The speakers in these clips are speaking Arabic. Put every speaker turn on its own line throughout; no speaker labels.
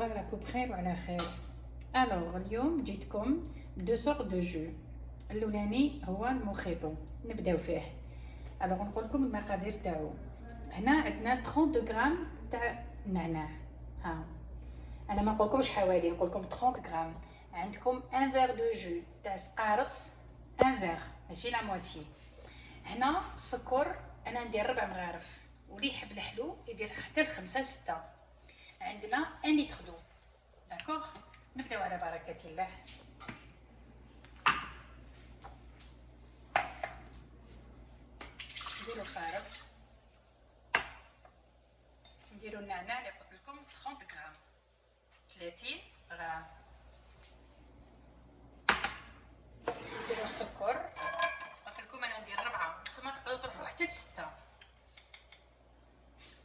الله راكم بخير وعلى خير. الوغ اليوم جيتكم دو سور دو جو. الاولاني هو المخيطو، نبداو فيه. الوغ نقول لكم المقادير تاعو. هنا عندنا 30 غرام تاع النعناع. ها انا ما نقولكمش حوالي، نقول لكم 30 غرام. عندكم 1 فيغ دو جو تاع قارص، 1 فيغ ماشي لا موتي. هنا السكر انا ندير 4 مغارف، واللي يحب الحلو يدير حتى 5 6. عندنا 1 لتر دو. داكوغ، نبداو على بركه الله. نديرو القارص، نديرو النعناع اللي قلت لكم 30 غرام، 30 غرام. نديرو السكر، قلت لكم انا ندير 4، نتوما تقدروا تروحوا حتى ل 6.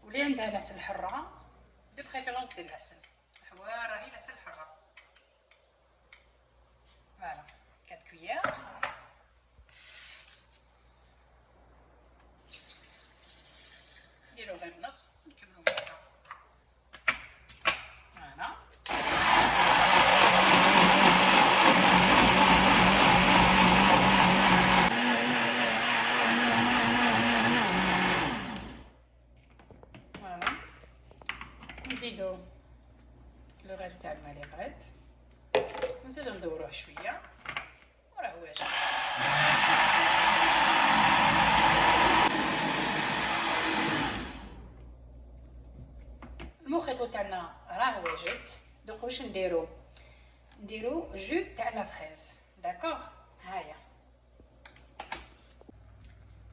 واللي عندها العسل الحره دو بريفيرونس ديال العسل، بصح هو راهي العسل الحره. فوالا 4 كويير. نديرو غير النص ونكملو هكا. فوالا فوالا نزيدو لو غاز تاع الماء اللي بغيت، نزيدو ندوروه شويه وراه واجد. المخيط تاعنا راه واجد. دوك واش نديرو جو تاع لا فريز. داكوغ، هايا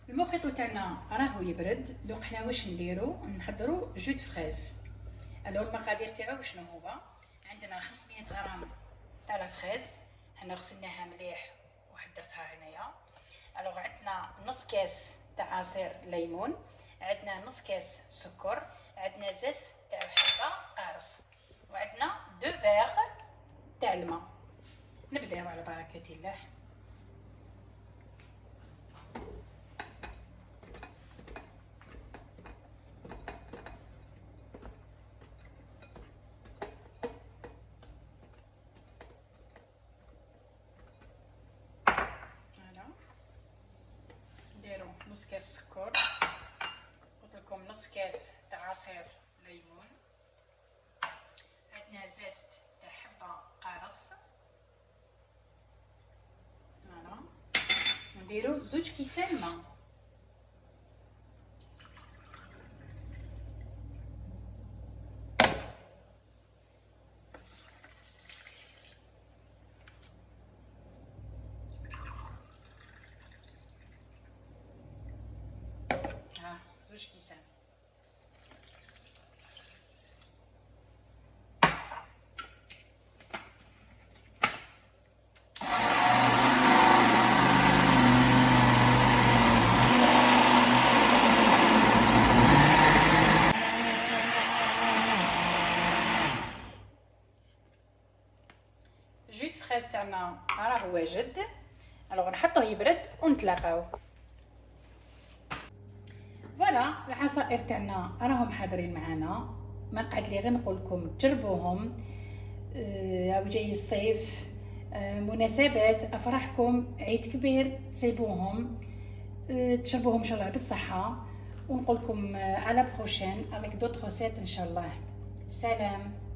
المخيط تاعنا راهو يبرد. دوك حنا واش نديرو، نحضرو جو فريز. الو المقادير تاعو شنو هو؟ عندنا 500 غرام تاع لا فريز، حنا غسلناها مليح وحضرتها هنايا. الو عندنا نص كاس تاع عصير ليمون، عندنا نص كاس سكر، عندنا زاز تاع حبه قارص، وعندنا 2 فيغ تاع الماء. نبداو على بركه الله. نديرو نص كاس سكر، قلت لكم نص كاس تاع عصير ليمون، عندنا زيت تاع حبه قارص. فوالا نديرو 2 كيسان ماء. ها 2 كيسان. جو فريز تاعنا راه واجد. الوغ نحطوه يبرد ونتلاقاو. فوالا العصائر تاعنا راهم حاضرين معانا. ما قعد لي غير نقول لكم تجربوهم. او جاي الصيف، مناسبات، افراحكم، عيد كبير، تسيبوهم تشربوهم ان شاء الله بالصحه. ونقول لكم على بروشين افيك دوطخ ريسيت ان شاء الله. سلام.